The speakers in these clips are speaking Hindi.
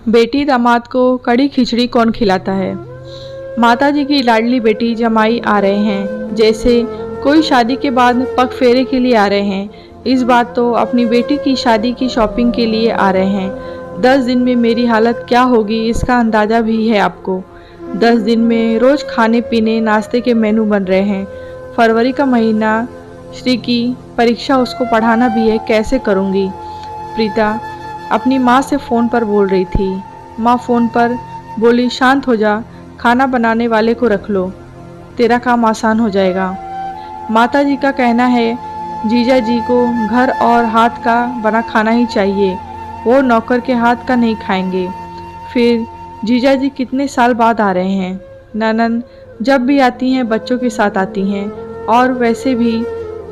बेटी दामाद को कड़ी खिचड़ी कौन खिलाता है। माताजी की लाडली बेटी जमाई आ रहे हैं, जैसे कोई शादी के बाद पग फेरे के लिए आ रहे हैं। इस बार तो अपनी बेटी की शादी की शॉपिंग के लिए आ रहे हैं। 10 दिन में मेरी हालत क्या होगी इसका अंदाज़ा भी है आपको। 10 दिन में रोज़ खाने पीने नाश्ते के मेनू बन रहे हैं। फरवरी का महीना, श्री की परीक्षा, उसको पढ़ाना भी है, कैसे करूँगी। प्रीता अपनी माँ से फ़ोन पर बोल रही थी। माँ फ़ोन पर बोली, शांत हो जा, खाना बनाने वाले को रख लो, तेरा काम आसान हो जाएगा। माता जी का कहना है जीजा जी को घर और हाथ का बना खाना ही चाहिए, वो नौकर के हाथ का नहीं खाएंगे। फिर जीजा जी कितने साल बाद आ रहे हैं। ननद जब भी आती हैं बच्चों के साथ आती हैं, और वैसे भी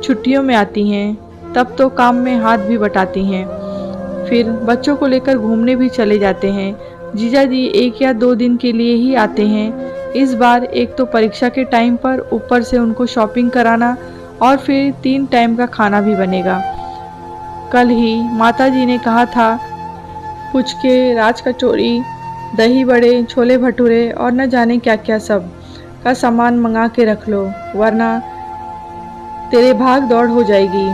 छुट्टियों में आती हैं, तब तो काम में हाथ भी बटाती हैं। फिर बच्चों को लेकर घूमने भी चले जाते हैं। जीजा जी 1 या 2 दिन के लिए ही आते हैं। इस बार एक तो परीक्षा के टाइम पर, ऊपर से उनको शॉपिंग कराना, और फिर 3 टाइम का खाना भी बनेगा। कल ही माता जी ने कहा था पुचके, राज कचौड़ी, दही बड़े, छोले भटूरे और न जाने क्या क्या सब का सामान मंगा के रख लो, वरना तेरे भाग दौड़ हो जाएगी।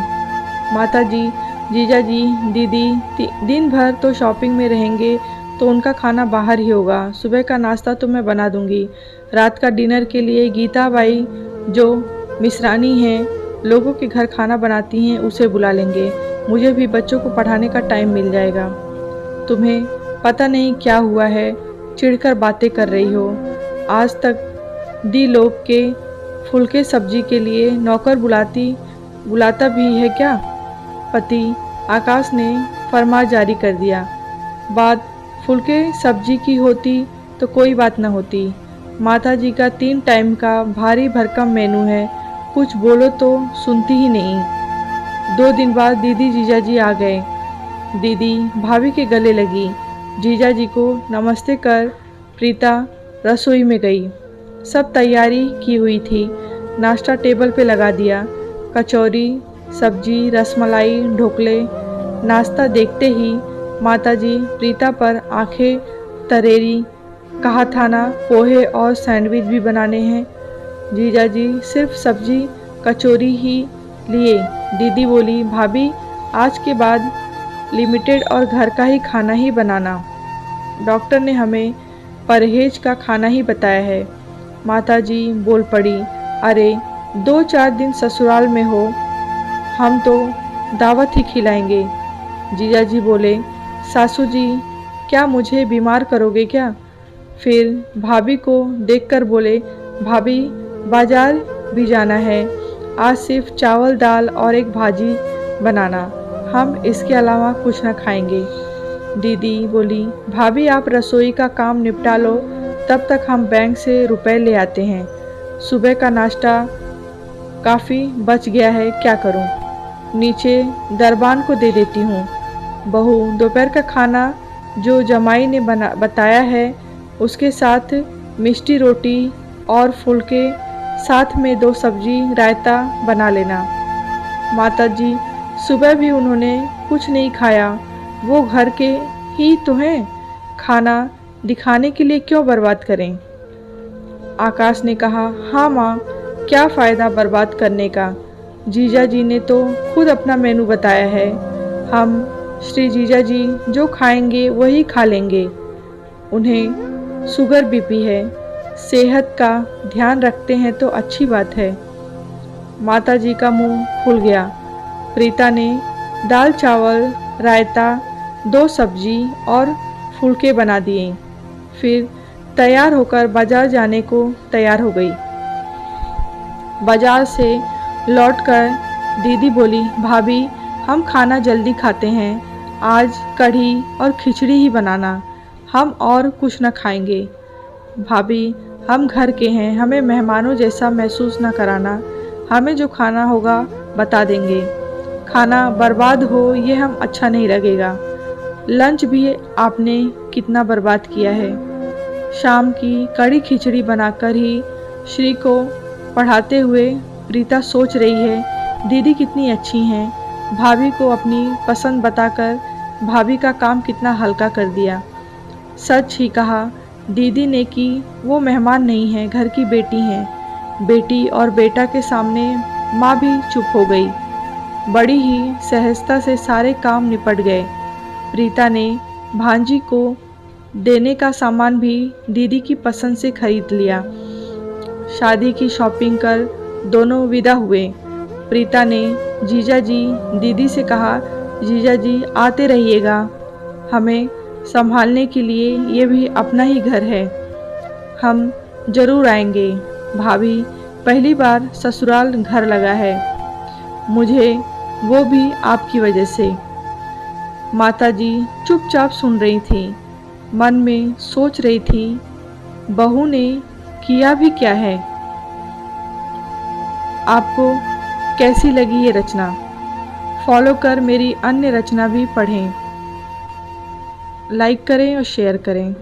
माता जी, जीजा जी, दीदी दिन भर तो शॉपिंग में रहेंगे, तो उनका खाना बाहर ही होगा। सुबह का नाश्ता तो मैं बना दूंगी। रात का डिनर के लिए गीता बाई, जो मिश्रानी हैं, लोगों के घर खाना बनाती हैं, उसे बुला लेंगे। मुझे भी बच्चों को पढ़ाने का टाइम मिल जाएगा। तुम्हें पता नहीं क्या हुआ है, चिढ़कर बातें कर रही हो। आज तक दी लोग के फुलके सब्जी के लिए नौकर बुलाता भी है क्या। पति आकाश ने फरमान जारी कर दिया। बात फुलके सब्जी की होती तो कोई बात न होती। माता जी का 3 टाइम का भारी भरकम मेनू है, कुछ बोलो तो सुनती ही नहीं। 2 दिन बाद दीदी जीजा जी आ गए। दीदी भाभी के गले लगी। जीजा जी को नमस्ते कर प्रीता रसोई में गई। सब तैयारी की हुई थी। नाश्ता टेबल पे लगा दिया। कचौरी, सब्जी, रसमलाई, ढोकले। नाश्ता देखते ही माताजी प्रीता पर आंखें तरेरी। कहा था ना, पोहे और सैंडविच भी बनाने हैं। जीजा जी सिर्फ सब्जी कचौरी ही लिए। दीदी बोली, भाभी आज के बाद लिमिटेड और घर का ही खाना ही बनाना। डॉक्टर ने हमें परहेज का खाना ही बताया है। माताजी बोल पड़ी, अरे 2-4 दिन ससुराल में हो, हम तो दावत ही खिलाएंगे। जीजा जी बोले, सासू जी क्या मुझे बीमार करोगे क्या। फिर भाभी को देखकर बोले, भाभी बाजार भी जाना है, आज सिर्फ चावल दाल और एक भाजी बनाना, हम इसके अलावा कुछ न खाएंगे। दीदी बोली, भाभी आप रसोई का काम निपटा लो, तब तक हम बैंक से रुपए ले आते हैं। सुबह का नाश्ता काफ़ी बच गया है, क्या करूं, नीचे दरबान को दे देती हूँ। बहू दोपहर का खाना जो जमाई ने बताया है, उसके साथ मिष्टी रोटी और फुलके, साथ में 2 सब्जी रायता बना लेना। माताजी सुबह भी उन्होंने कुछ नहीं खाया, वो घर के ही तो हैं, खाना दिखाने के लिए क्यों बर्बाद करें। आकाश ने कहा, हाँ माँ, क्या फ़ायदा बर्बाद करने का, जीजा जी ने तो खुद अपना मेनू बताया है, हम श्री जीजा जी जो खाएंगे वही खा लेंगे। उन्हें शुगर बीपी है, सेहत का ध्यान रखते हैं तो अच्छी बात है। माता जी का मुंह खुल गया। प्रीता ने दाल चावल, रायता, 2 सब्जी और फुलके बना दिए। फिर तैयार होकर बाजार जाने को तैयार हो गई। बाजार से लौटकर दीदी बोली, भाभी हम खाना जल्दी खाते हैं, आज कढ़ी और खिचड़ी ही बनाना, हम और कुछ न खाएंगे। भाभी हम घर के हैं, हमें मेहमानों जैसा महसूस न कराना, हमें जो खाना होगा बता देंगे, खाना बर्बाद हो ये हम अच्छा नहीं लगेगा। लंच भी आपने कितना बर्बाद किया है। शाम की कड़ी खिचड़ी बनाकर ही श्री को पढ़ाते हुए प्रीता सोच रही है, दीदी कितनी अच्छी हैं, भाभी को अपनी पसंद बताकर भाभी का काम कितना हल्का कर दिया। सच ही कहा दीदी ने कि वो मेहमान नहीं है, घर की बेटी हैं। बेटी और बेटा के सामने माँ भी चुप हो गई। बड़ी ही सहजता से सारे काम निपट गए। प्रीता ने भांजी को देने का सामान भी दीदी की पसंद से खरीद लिया। शादी की शॉपिंग कर दोनों विदा हुए। प्रीता ने जीजा जी दीदी से कहा, जीजा जी आते रहिएगा, हमें संभालने के लिए ये भी अपना ही घर है, हम ज़रूर आएंगे। भाभी पहली बार ससुराल घर लगा है, मुझे वो भी आपकी वजह से। माताजी चुपचाप सुन रही थी, मन में सोच रही थी बहू ने किया भी क्या है। आपको कैसी लगी ये रचना? फॉलो कर मेरी अन्य रचना भी पढ़ें, लाइक करें और शेयर करें।